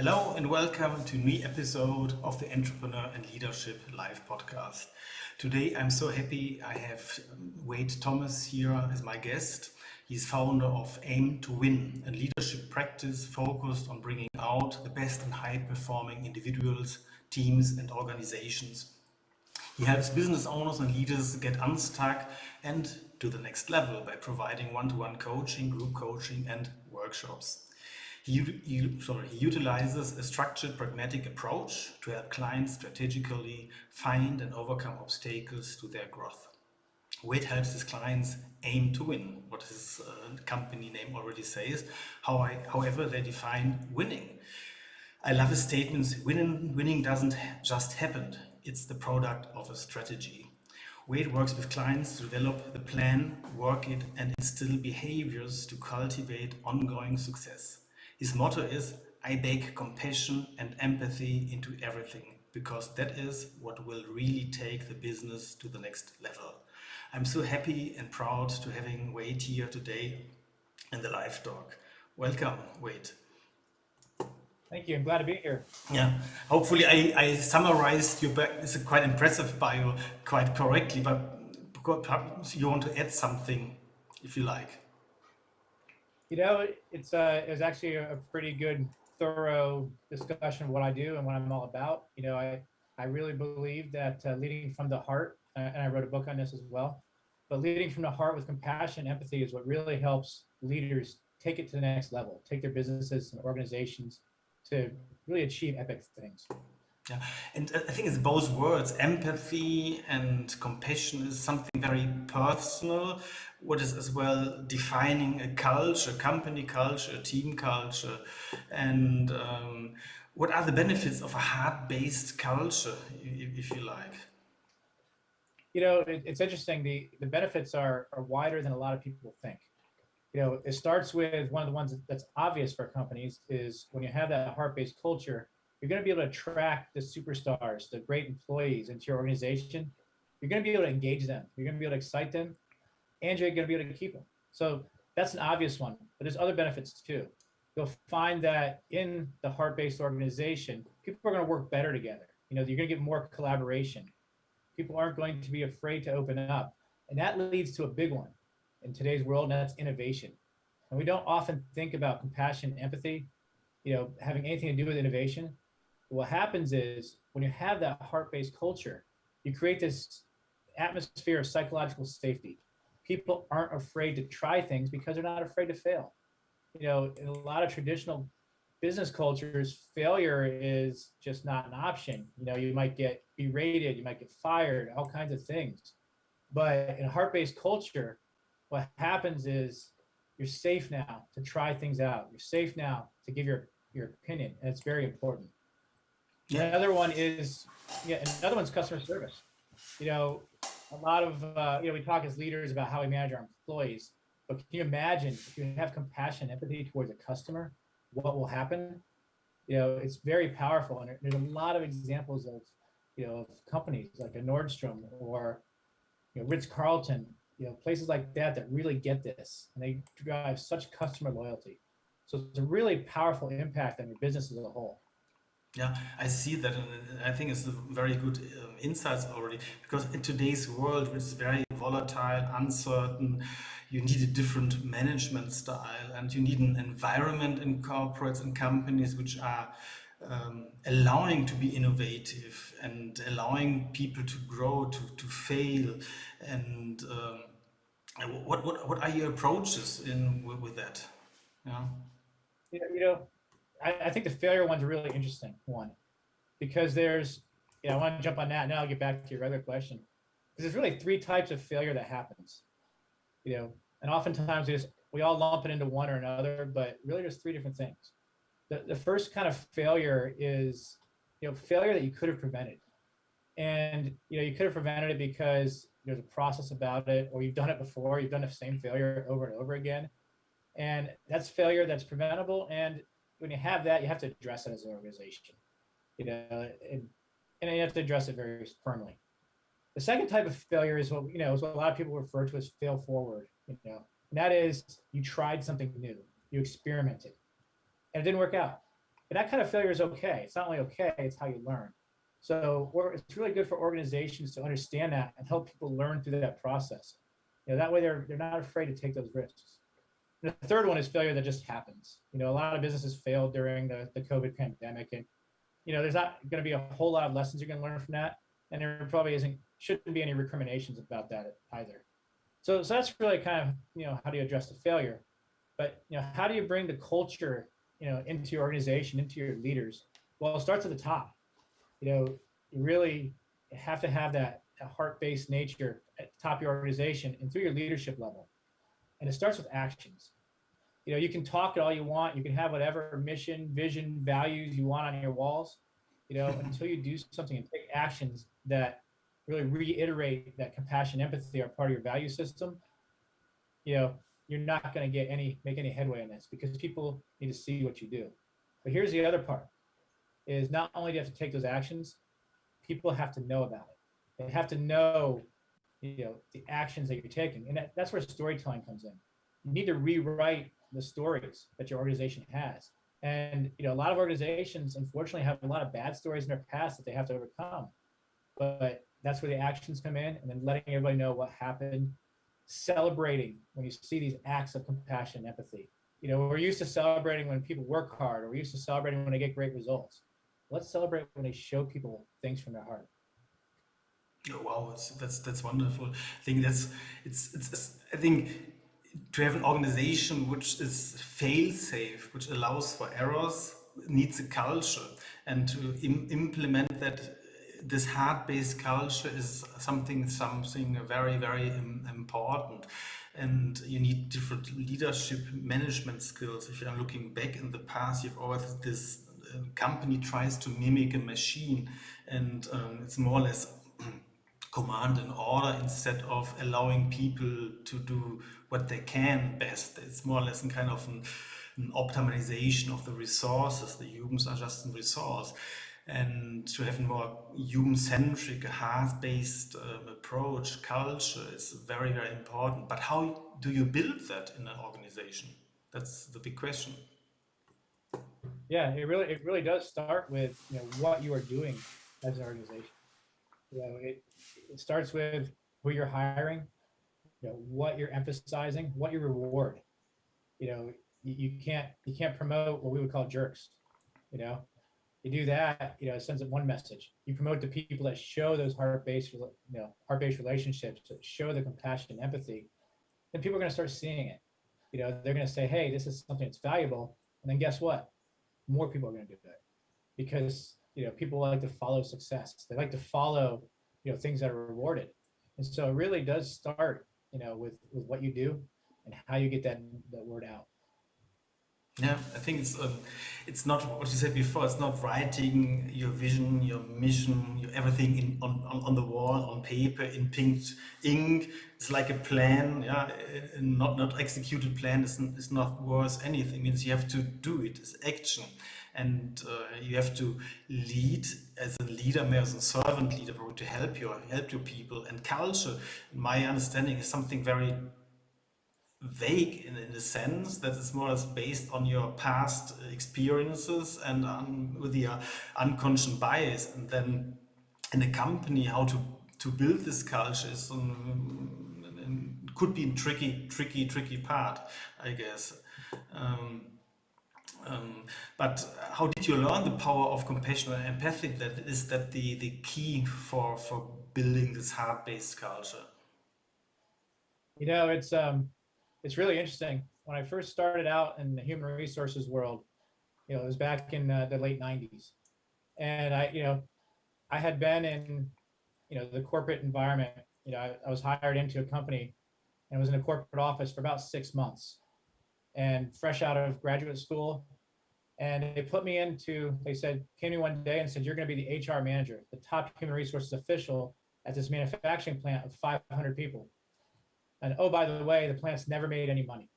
Hello and welcome to a new episode of the Entrepreneur and Leadership Live podcast. Today I'm so happy I have Wade Thomas here as my guest. He's founder of Aim to Win, a leadership practice focused on bringing out the best and high-performing individuals, teams and organizations. He helps business owners and leaders get unstuck and to the next level by providing one-to-one coaching, group coaching and workshops. He utilizes a structured, pragmatic approach to help clients strategically find and overcome obstacles to their growth. Wade helps his clients aim to win, what his company name already says. However, they define winning. I love his statements. Winning doesn't just happen. It's the product of a strategy. Wade works with clients to develop the plan, work it, and instill behaviors to cultivate ongoing success. His motto is, I bake compassion and empathy into everything, because that is what will really take the business to the next level. I'm so happy and proud to having Wade here today in the live talk. Welcome, Wade. Thank you. I'm glad to be here. Yeah, hopefully I summarized your back. It's a quite impressive bio quite correctly, but perhaps you want to add something if you like. You know, it was actually a pretty good, thorough discussion of what I do and what I'm all about. You know, I really believe that leading from the heart, and I wrote a book on this as well, but leading from the heart with compassion and empathy is what really helps leaders take it to the next level, take their businesses and organizations to really achieve epic things. Yeah, and I think it's both words, empathy and compassion is something very personal, what is as well defining a culture, company culture, a team culture, and what are the benefits of a heart-based culture, if you like? You know, it's interesting. The benefits are wider than a lot of people think. You know, it starts with one of the ones that's obvious for companies is when you have that heart-based culture, you're going to be able to attract the superstars, the great employees into your organization. You're going to be able to engage them. You're going to be able to excite them, and you're going to be able to keep them. So that's an obvious one, but there's other benefits too. You'll find that in the heart-based organization, people are going to work better together. You know, you're going to get more collaboration. People aren't going to be afraid to open up. And that leads to a big one in today's world, and that's innovation. And we don't often think about compassion and empathy, you know, having anything to do with innovation. But what happens is when you have that heart-based culture, you create this atmosphere of psychological safety. People aren't afraid to try things because they're not afraid to fail. You know, in a lot of traditional business cultures, failure is just not an option. You know, you might get berated, you might get fired, all kinds of things. But in a heart-based culture, what happens is you're safe now to try things out. You're safe now to give your opinion, and it's very important. Yeah. Another one is, another one's customer service. You know, a lot of, we talk as leaders about how we manage our employees, but can you imagine if you have compassion, empathy towards a customer, what will happen? You know, it's very powerful. And there's a lot of examples of, you know, of companies like a Nordstrom or, you know, Ritz-Carlton, you know, places like that really get this, and they drive such customer loyalty. So it's a really powerful impact on your business as a whole. Yeah, I see that, and I think it's a very good insights already, because in today's world, which is very volatile, uncertain, you need a different management style, and you need an environment in corporates and companies which are allowing to be innovative and allowing people to grow, to fail, and what are your approaches with that? Yeah. You know, I think the failure one's a really interesting one because there's, I want to jump on that and now I'll get back to your other question. Because there's really three types of failure that happens, you know, and oftentimes we all lump it into one or another, but really there's three different things. The first kind of failure is, you know, failure that you could have prevented. And, you know, you could have prevented it because there's a process about it, or you've done it before, you've done the same failure over and over again. And that's failure that's preventable. And when you have that, you have to address it as an organization, you know, and you have to address it very firmly. The second type of failure is what, you know, is what a lot of people refer to as fail forward, you know, and that is you tried something new, you experimented, and it didn't work out. And that kind of failure is okay. It's not only okay, it's how you learn. So it's really good for organizations to understand that and help people learn through that process. That way they're not afraid to take those risks. And the third one is failure that just happens. A lot of businesses failed during the COVID pandemic, and there's not going to be a whole lot of lessons you're going to learn from that, and there probably shouldn't be any recriminations about that either. So that's really kind of how do you address the failure, but how do you bring the culture into your organization, into your leaders? Well, it starts at the top. You really have to have that heart-based nature at the top of your organization and through your leadership level. And it starts with actions. You can talk it all you want. You can have whatever mission, vision, values you want on your walls, until you do something and take actions that really reiterate that compassion, empathy are part of your value system. You're not going to make any headway in this because people need to see what you do. But here's the other part: is not only do you have to take those actions, people have to know about it. They have to know, the actions that you're taking, and that's where storytelling comes in. You need to rewrite the stories that your organization has, and a lot of organizations, unfortunately, have a lot of bad stories in their past that they have to overcome. But that's where the actions come in, and then letting everybody know what happened, celebrating when you see these acts of compassion and empathy. We're used to celebrating when people work hard, or we're used to celebrating when they get great results. Let's celebrate when they show people things from their heart. Oh, wow, that's wonderful. I think I think to have an organization which is fail safe, which allows for errors, needs a culture, and to implement that. This heart-based culture is something very, very important, and you need different leadership management skills. If you're looking back in the past, you've always this company tries to mimic a machine, and it's more or less command and order instead of allowing people to do what they can best. It's more or less a kind of an optimization of the resources. The humans are just a resource. And to have a more human-centric, heart-based approach, culture is very, very important. But how do you build that in an organization? That's the big question. Yeah, it really does start with what you are doing as an organization. It starts with who you're hiring, what you're emphasizing, what you reward. You can't promote what we would call jerks. You do that, it sends one message. You promote the people that show those heart-based relationships, that show the compassion and empathy, then people are going to start seeing it. They're going to say, hey, this is something that's valuable. And then guess what? More people are going to do that because, people like to follow success. They like to follow, things that are rewarded. And so it really does start, with what you do and how you get that word out. Yeah, I think it's not what you said before. It's not writing your vision, your mission, your everything on the wall, on paper, in pink ink. It's like a plan. Yeah, not executed plan is not worth anything. It means you have to do it. It's action, and you have to lead as a leader, more as a servant leader, to help your people. And culture, in my understanding, is something very vague in a sense that it's more or less based on your past experiences and with the unconscious bias, and then in a company how to build this culture is could be a tricky part, I guess. But how did you learn the power of compassion and empathy? That the key for building this heart-based culture? It's really interesting. When I first started out in the human resources world, it was back in the late 90s. And I had been in, the corporate environment. I was hired into a company and was in a corporate office for about 6 months and fresh out of graduate school. And they said, came to me one day and said, you're going to be the HR manager, the top human resources official at this manufacturing plant of 500 people. And oh, by the way, the plant's never made any money.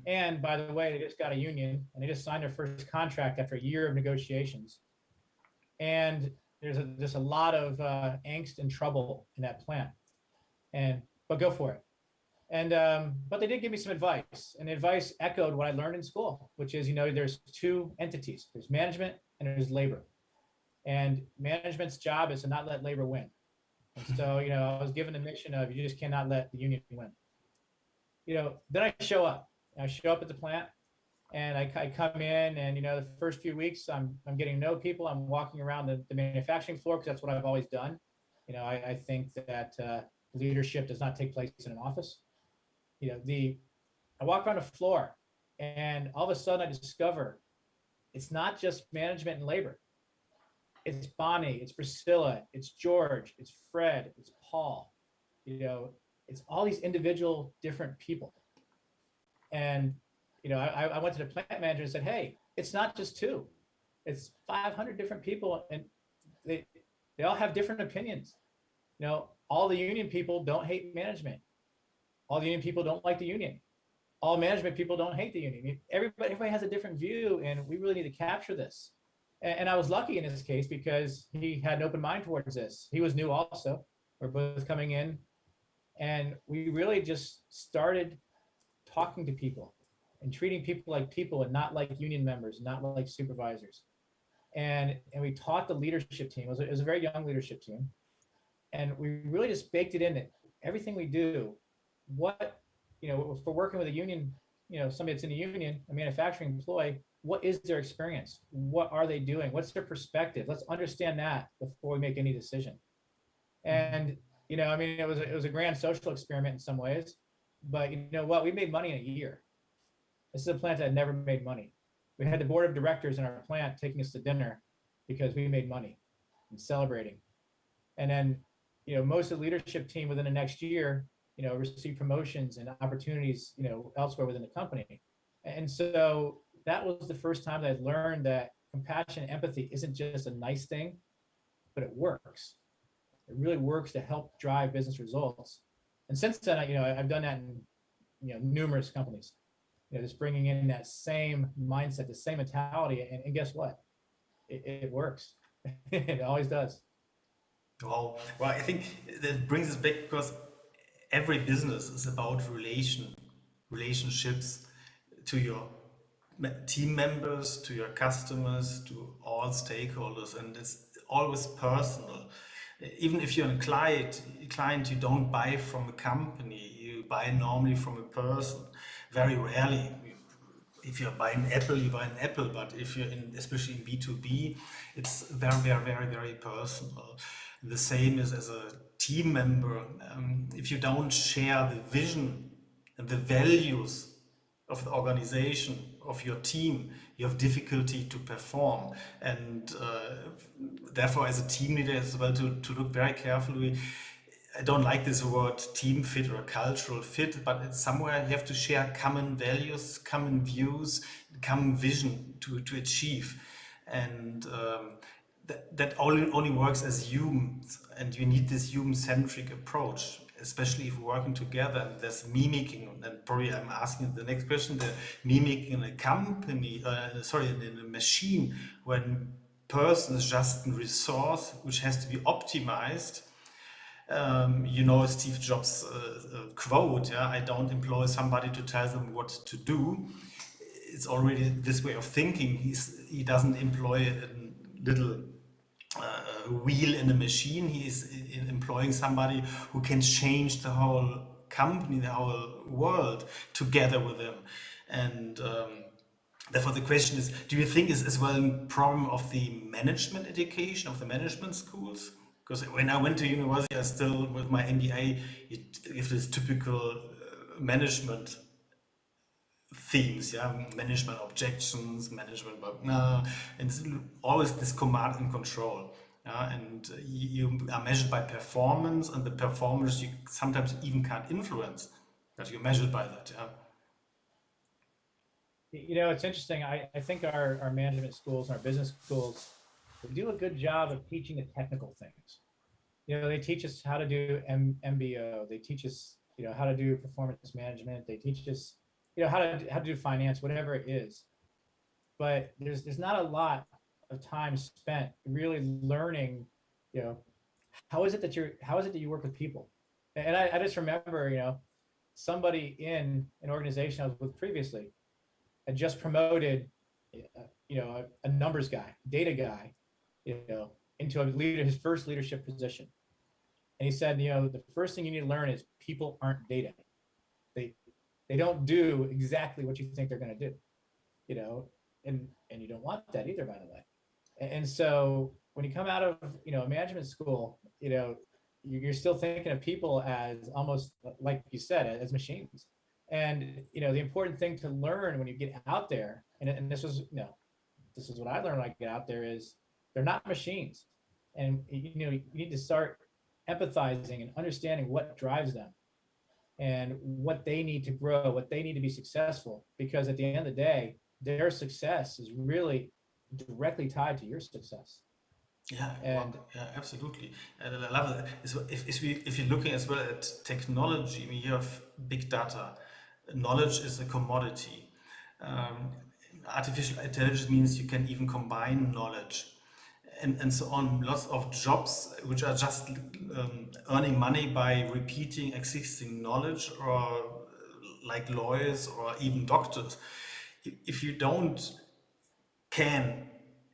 And by the way, they just got a union and they just signed their first contract after a year of negotiations. And there's just a lot of angst and trouble in that plant. But go for it. And but they did give me some advice, and the advice echoed what I learned in school, which is, there's two entities: there's management and there's labor. And management's job is to not let labor win. And so, I was given the mission of you just cannot let the union win. Then I show up. I show up at the plant, and I come in, and the first few weeks I'm getting to know people. I'm walking around the manufacturing floor because that's what I've always done. I think that leadership does not take place in an office. I walk around the floor, and all of a sudden I discover it's not just management and labor. It's Bonnie, it's Priscilla, it's George, it's Fred, it's Paul. It's all these individual different people. And I went to the plant manager and said, hey, it's not just two, it's 500 different people, and they all have different opinions. All the union people don't hate management. All the union people don't like the union. All management people don't hate the union. Everybody has a different view, and we really need to capture this. And I was lucky in this case because he had an open mind towards this. He was new also. We're both coming in, and we really just started talking to people and treating people like people and not like union members, not like supervisors. And we taught the leadership team. It was a very young leadership team. And we really just baked it in that everything we do, if we're working with a union, somebody that's in the union, a manufacturing employee, what is their experience? What are they doing? What's their perspective? Let's understand that before we make any decision. And, it was a grand social experiment in some ways, but you know what? We made money in a year. This is a plant that had never made money. We had the board of directors in our plant taking us to dinner because we made money and celebrating. And then, most of the leadership team within the next year, received promotions and opportunities, elsewhere within the company. And so that was the first time that I learned that compassion and empathy isn't just a nice thing, but it works. It really works to help drive business results. And since then, I've done that in, numerous companies, just bringing in that same mindset, the same mentality. And guess what? It works. It always does. Well, I think that brings us back because every business is about relationships to your team members, to your customers, to all stakeholders, and it's always personal. Even if you're a client, you don't buy from a company, you buy normally from a person. Very rarely. If you're buying Apple, you buy an Apple, but if you're especially in B2B, it's very, very, very, very personal. The same is as a team member. If you don't share the vision and the values of the organization, of your team, you have difficulty to perform. And therefore, as a team leader as well, to look very carefully. I don't like this word team fit or cultural fit, but it's somewhere you have to share common values, common views, common vision to achieve. And that only works as humans, and you need this human-centric approach, especially if we're working together. And there's mimicking, and probably I'm asking the next question, the mimicking in a company, in a machine, when person is just a resource which has to be optimized. Steve Jobs' quote, yeah, I don't employ somebody to tell them what to do. It's already this way of thinking. He doesn't employ a little wheel in a machine. He's employing somebody who can change the whole company, the whole world together with him. And therefore the question is, do you think is as well a problem of the management education, of the management schools? Because when I went to university, I still, with my MBA, if this typical management themes, yeah, management objections, management, and it's always this command and control. And you are measured by performance, and the performance you sometimes even can't influence, but you're measured by that. Yeah. It's interesting. I think our management schools and our business schools, they do a good job of teaching the technical things. They teach us how to do MBO. They teach us, how to do performance management. They teach us, how to do finance, whatever it is. But there's not a lot of time spent really learning, how is it that you work with people? And I just remember, somebody in an organization I was with previously had just promoted, a numbers guy, data guy, into a leader, his first leadership position. And he said, the first thing you need to learn is people aren't data. They they don't do exactly what you think they're going to do, you know, and you don't want that either, by the way. And so when you come out of, a management school, you're still thinking of people as almost, like you said, as machines. And the important thing to learn when you get out there, and this is what I learned when I get out there, is they're not machines. And you need to start empathizing and understanding what drives them and what they need to grow, what they need to be successful. Because at the end of the day, their success is really directly tied to your success. Yeah, And yeah, absolutely. And I love it. If you're looking as well at technology, I mean, you have big data. Knowledge is a commodity. Um, Artificial intelligence means you can even combine knowledge and so on. Lots of jobs which are just earning money by repeating existing knowledge, or like lawyers or even doctors. If you don't can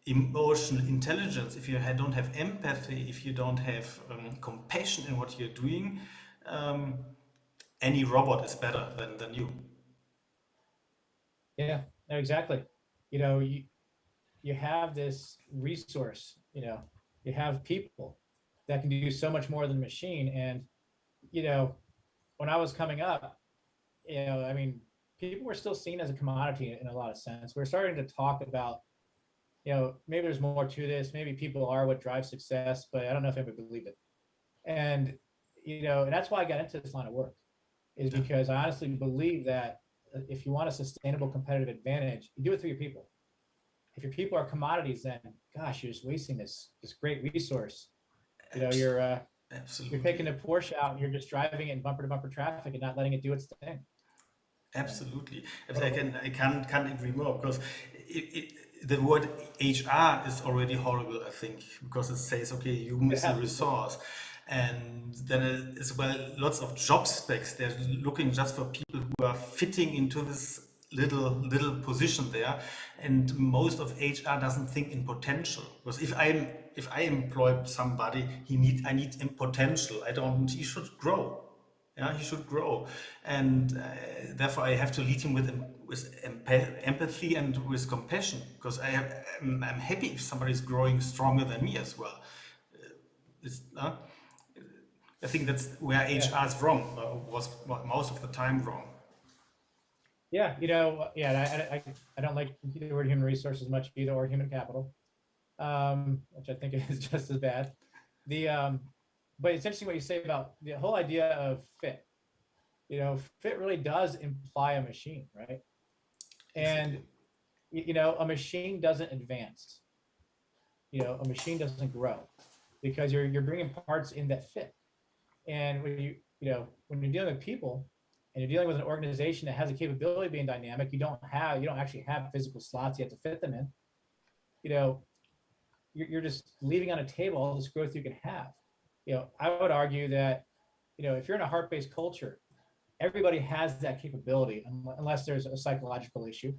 emotional intelligence, if you don't have empathy, if you don't have compassion in what you're doing, um, any robot is better than you. yeah, no, exactly. You have this resource, you have people that can do so much more than a machine. And, you know, when I was coming up, I mean, people were still seen as a commodity in a lot of sense. We're starting to talk about, maybe there's more to this. Maybe people are what drives success, but I don't know if anybody believed it. And, and that's why I got into this line of work, is Yeah, because I honestly believe that if you want a sustainable competitive advantage, you do it through your people. If your people are commodities, then gosh, you're just wasting this great resource. You know, abs- you're taking absolutely. a Porsche out and you're just driving it in bumper to bumper traffic and not letting it do its thing. And Absolutely. what, I can't agree more, because the word HR is already horrible, I think, because it says, okay, you miss a yeah, resource. And then as well, lots of job specs, they're looking just for people who are fitting into this little position there. And most of HR doesn't think in potential. Because if I employ somebody, I need in potential. I don't, he should grow. Yeah, he should grow, and therefore I have to lead him with empathy and with compassion, because I'm happy if somebody is growing stronger than me as well. It's, I think that's where yeah, HR is wrong, was most of the time wrong. yeah. Yeah. I don't like the word human resources much either, or human capital, which I think is just as bad. The But it's interesting what you say about the whole idea of fit. Fit really does imply a machine, right? And Exactly. a machine doesn't advance. A machine doesn't grow because you're bringing parts in that fit. And when you're dealing with people and you're dealing with an organization that has a capability of being dynamic, you don't actually have physical slots you have to fit them in. You know, you're just leaving on a table all this growth you can have. I would argue that if you're in a heart-based culture, everybody has that capability, unless there's a psychological issue.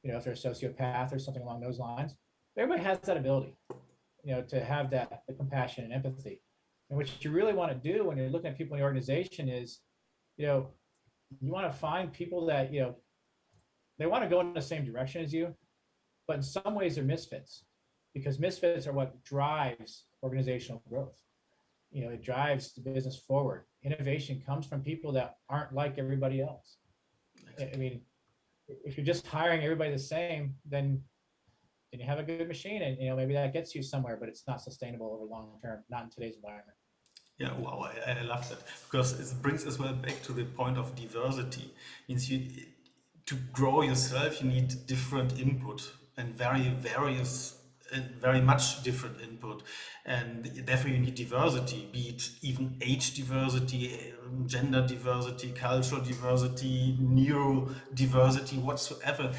If they're a sociopath or something along those lines, everybody has that ability. To have that the compassion and empathy. And what you really want to do when you're looking at people in the organization is, you know, you want to find people that, they want to go in the same direction as you, but in some ways they're misfits, because misfits are what drives organizational growth. It drives the business forward. Innovation comes from people that aren't like everybody else. I Exactly. mean, if you're just hiring everybody the same, then you have a good machine, and maybe that gets you somewhere, but it's not sustainable over long term, not in today's environment. Yeah, wow, I love that, because it brings us well back to the point of diversity. Means to grow yourself, you need different input, and various and very much different input, and therefore you need diversity, be it even age diversity, gender diversity, cultural diversity, neurodiversity, whatsoever.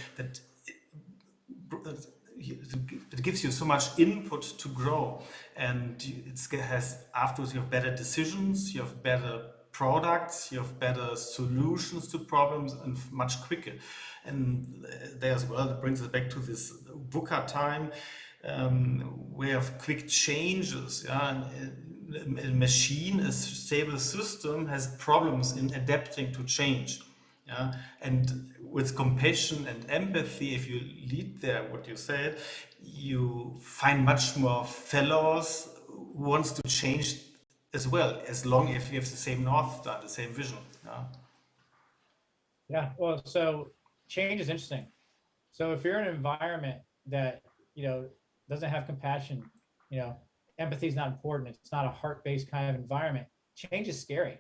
It gives you so much input to grow, and it has afterwards you have better decisions, you have better products, you have better solutions to problems, and much quicker. And there as well, it brings us back to this VUCA time. We have quick changes. Yeah? And a machine, a stable system, has problems in adapting to change. Yeah? And with compassion and empathy, if you lead there, what you said, you find much more fellows who wants to change as well, as long as you have the same North Star, the same vision. Yeah? Yeah. Well, so change is interesting. So if you're in an environment that, doesn't have compassion, empathy is not important. It's not a heart-based kind of environment. Change is scary,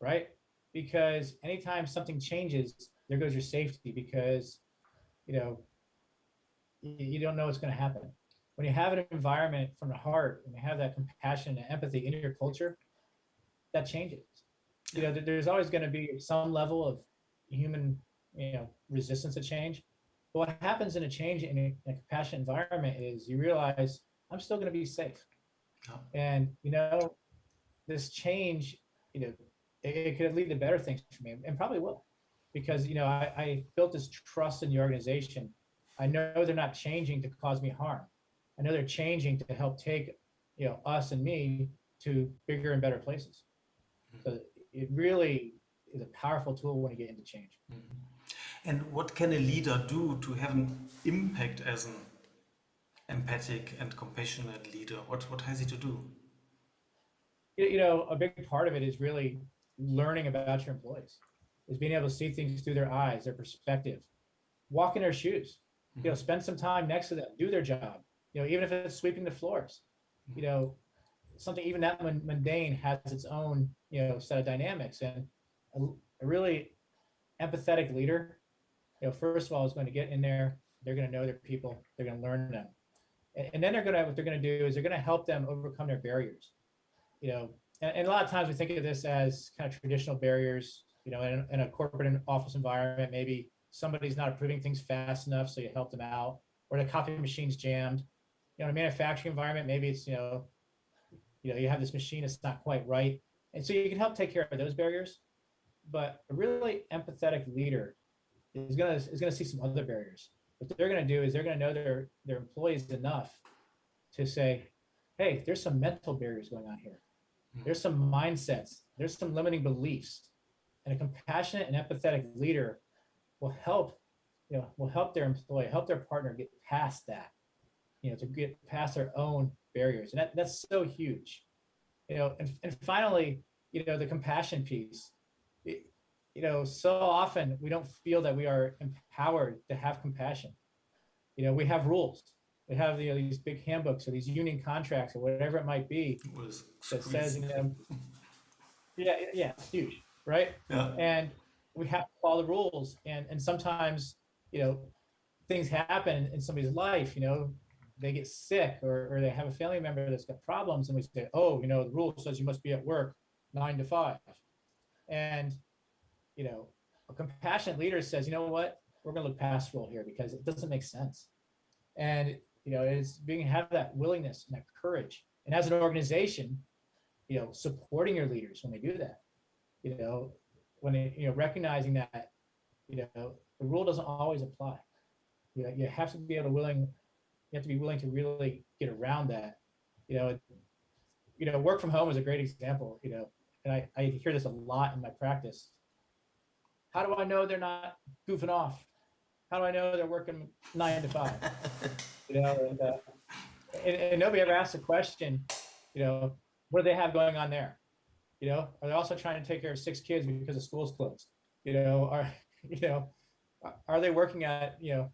right? Because anytime something changes, there goes your safety because, you don't know what's going to happen. When you have an environment from the heart and you have that compassion and empathy in your culture, that changes. There's always going to be some level of human, resistance to change. But what happens in a change in a compassionate environment is you realize I'm still going to be safe. Yeah. And, this change, it could lead to better things for me and probably will. Because, I built this trust in the organization. I know they're not changing to cause me harm. I know they're changing to help take, us and me to bigger and better places. So it really is a powerful tool when you get into change. And what can a leader do to have an impact as an empathic and compassionate leader? What has he to do? A big part of it is really learning about your employees, is being able to see things through their eyes, their perspective, walk in their shoes, spend some time next to them, do their job, even if it's sweeping the floors, something even that mundane has its own, set of dynamics. And a really empathetic leader, first of all, is going to get in there. They're going to know their people. They're going to learn them. And then what they're going to do is they're going to help them overcome their barriers. And a lot of times we think of this as kind of traditional barriers, in a corporate and office environment, maybe somebody's not approving things fast enough, so you help them out, or the copy machine's jammed. In a manufacturing environment, maybe it's, you have this machine that's not quite right. And so you can help take care of those barriers. But a really empathetic leader is gonna see some other barriers. What they're gonna do is they're gonna know their employees enough to say, hey, there's some mental barriers going on here. There's some mindsets, there's some limiting beliefs. And a compassionate and empathetic leader will help their employee, help their partner get past that, to get past their own barriers. And that's so huge. And finally, the compassion piece. So often we don't feel that we are empowered to have compassion. We have rules. We have these big handbooks or these union contracts or whatever it might be that says, yeah, it's huge, right? Yeah. And we have to follow the rules. And sometimes, things happen in somebody's life, they get sick or they have a family member that's got problems, and we say, oh, the rule says you must be at work 9 to 5. And, a compassionate leader says, you know what, we're going to look past rule here because it doesn't make sense. And, it's have that willingness and that courage. And as an organization, supporting your leaders when they do that, when they, recognizing that, the rule doesn't always apply. You have to be willing to really get around that. Work from home is a great example, and I hear this a lot in my practice. How do I know they're not goofing off? How do I know they're working 9 to 5? And nobody ever asks the question, what do they have going on there? Are they also trying to take care of 6 kids because the school's closed? Are they working at, the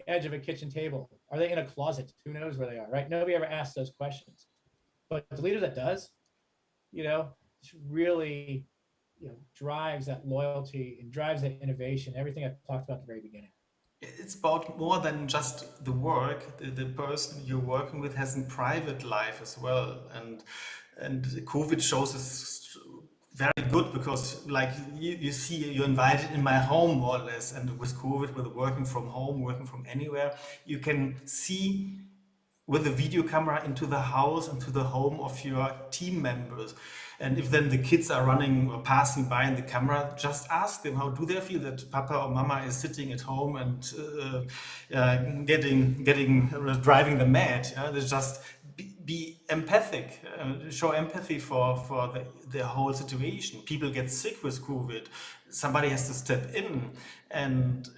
edge of a kitchen table? Are they in a closet? Who knows where they are, right? Nobody ever asks those questions. But the leader that does, it's really, drives that loyalty and drives that innovation, everything I talked about at the very beginning. It's about more than just the work. The person you're working with has a private life as well. And COVID shows us very good because, like, you see, you're invited in my home more or less. And with COVID, with working from home, working from anywhere, you can see with a video camera into the house, into the home of your team members. And if then the kids are running or passing by in the camera, just ask them how do they feel that Papa or Mama is sitting at home and driving them mad. They just be empathic, show empathy for the whole situation. People get sick with COVID. Somebody has to step in, and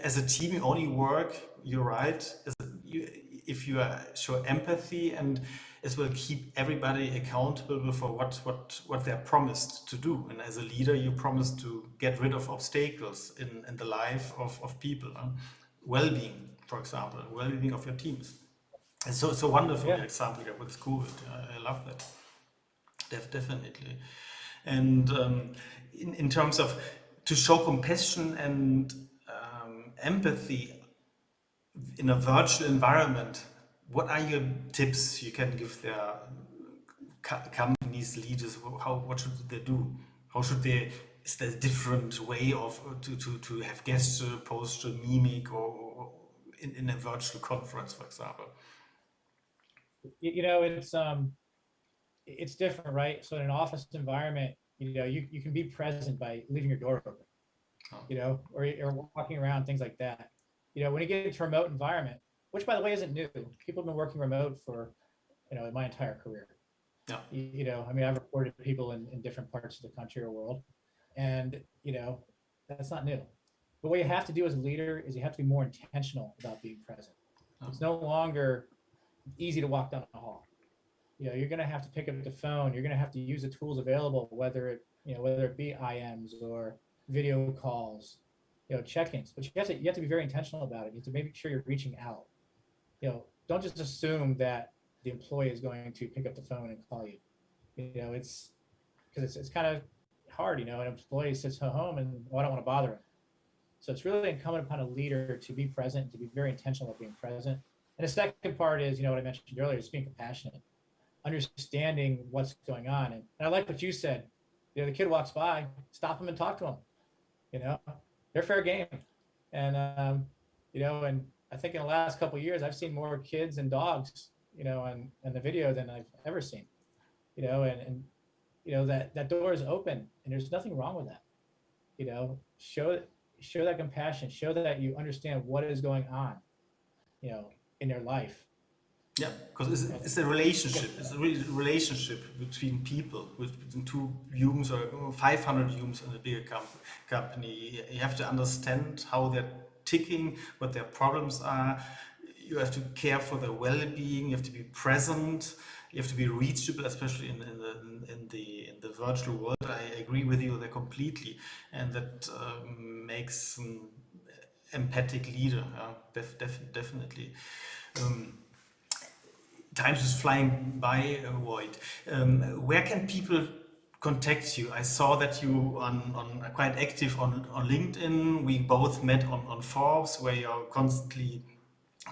as a team, you only work. You're right. If you show empathy, and it will keep everybody accountable for what they're promised to do. And as a leader, you promise to get rid of obstacles in the life of people. Well-being, for example, well-being of your teams. It's so wonderful Yeah. example here with COVID. I love that. Definitely. And in terms of to show compassion and empathy in a virtual environment, what are your tips you can give their companies, leaders? What should they do? How should they? Is there a different way of to have gesture, posture, mimic, or in a virtual conference, for example? You know, it's different, right? So in an office environment, you know, you can be present by leaving your door open, you know, or walking around, things like that. You know, when you get into a remote environment, which by the way isn't new, people have been working remote for, you know, my entire career. Yeah. You know, I mean, I've reported to people in different parts of the country or world, and you know, that's not new. But what you have to do as a leader is you have to be more intentional about being present. It's no longer easy to walk down the hall. You know, you're going to have to pick up the phone. You're going to have to use the tools available, whether it be IMs or video calls, you know, check-ins. But you have to be very intentional about it. You have to make sure you're reaching out. You know, don't just assume that the employee is going to pick up the phone and call you. You know, it's because it's kind of hard. You know, an employee sits at home and, well, I don't want to bother him. So it's really incumbent upon a leader to be present, to be very intentional about being present. And the second part is, you know, what I mentioned earlier, is being compassionate, understanding what's going on. And I like what you said. You know, the kid walks by, stop him and talk to him. You know, they're fair game. And you know, and I think in the last couple of years, I've seen more kids and dogs, you know, and the video than I've ever seen. You know, and you know that door is open, and there's nothing wrong with that. You know, show that compassion, show that you understand what is going on, you know, in their life. Yeah, because it's a relationship. It's a relationship between people, between two humans or 500 humans in a bigger company. You have to understand how they're ticking, what their problems are. You have to care for their well-being. You have to be present. You have to be reachable, especially in the virtual world. I agree with you there completely, and that makes an empathic leader. Definitely. Time is flying by, Void. Where can people contact you? I saw that you on quite active on LinkedIn. We both met on Forbes, where you're constantly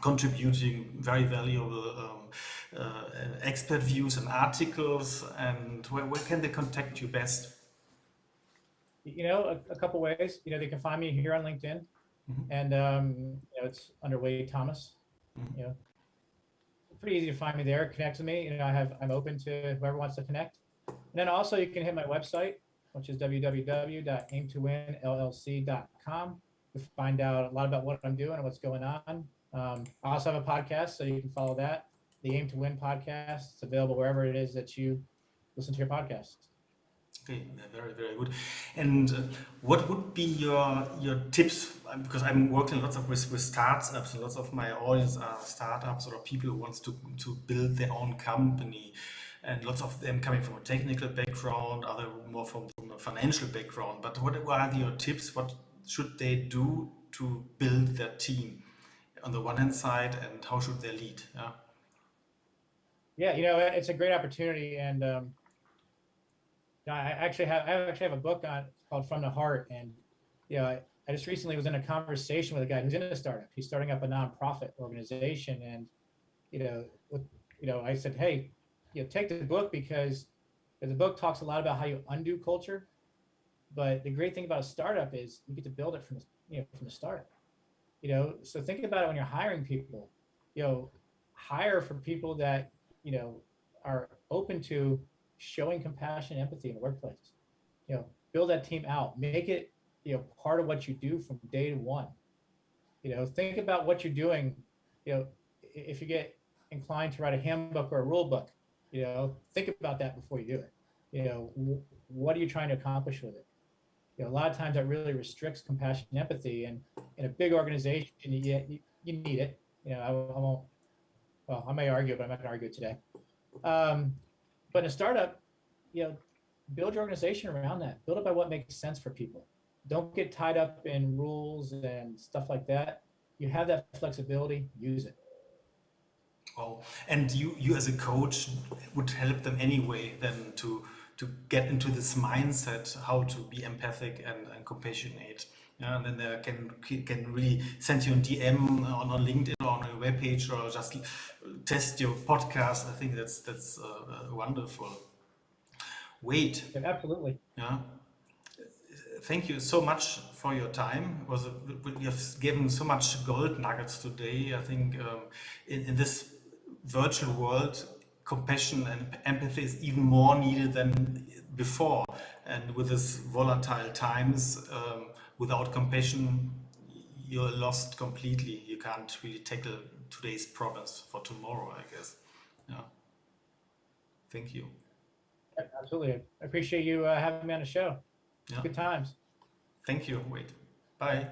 contributing very valuable expert views and articles. And where can they contact you best? You know, a couple ways. You know, they can find me here on LinkedIn, and you know, it's under Wade Thomas. You know, pretty easy to find me there. Connect with me. You know, I'm open to whoever wants to connect. And then also you can hit my website, which is www.aimtowinllc.com, to find out a lot about what I'm doing and what's going on. I also have a podcast, so you can follow that, the Aim to Win podcast. It's available wherever it is that you listen to your podcast. Okay, very, very good. And what would be your tips? Because I'm working lots of with startups, and lots of my audience are startups or people who wants to build their own company, and lots of them coming from a technical background, other more from a financial background. But what are your tips? What should they do to build their team on the one hand side, and how should they lead? Yeah, you know, it's a great opportunity, and I actually have a book called From the Heart, and you know, I just recently was in a conversation with a guy who's in a startup. He's starting up a nonprofit organization, and you know, I said, hey, you know, take the book, because the book talks a lot about how you undo culture, but the great thing about a startup is you get to build it from the start. You know, so think about it when you're hiring people. You know, hire for people that, are open to showing compassion and empathy in the workplace. Build that team out, make it, part of what you do from day one. Think about what you're doing. If you get inclined to write a handbook or a rule book, think about that before you do it. What are you trying to accomplish with it? A lot of times that really restricts compassion and empathy, and in a big organization, you need it. I won't, well, I may argue, but I'm not going to argue it today. But in a startup, build your organization around that. Build it by what makes sense for people. Don't get tied up in rules and stuff like that. You have that flexibility, use it. Oh, and you as a coach would help them anyway then to get into this mindset how to be empathic and compassionate. Yeah, and then they can really send you a DM on LinkedIn or on your webpage, or just test your podcast. I think that's wonderful. Wade. Yeah, absolutely. Yeah. Thank you so much for your time. You have given so much gold nuggets today. I think in this virtual world, compassion and empathy is even more needed than before. And with this volatile times, without compassion, you're lost completely. You can't really tackle today's problems for tomorrow, I guess. Yeah. Thank you. Absolutely. I appreciate you having me on the show. Yeah. Good times. Thank you. Wade. Bye.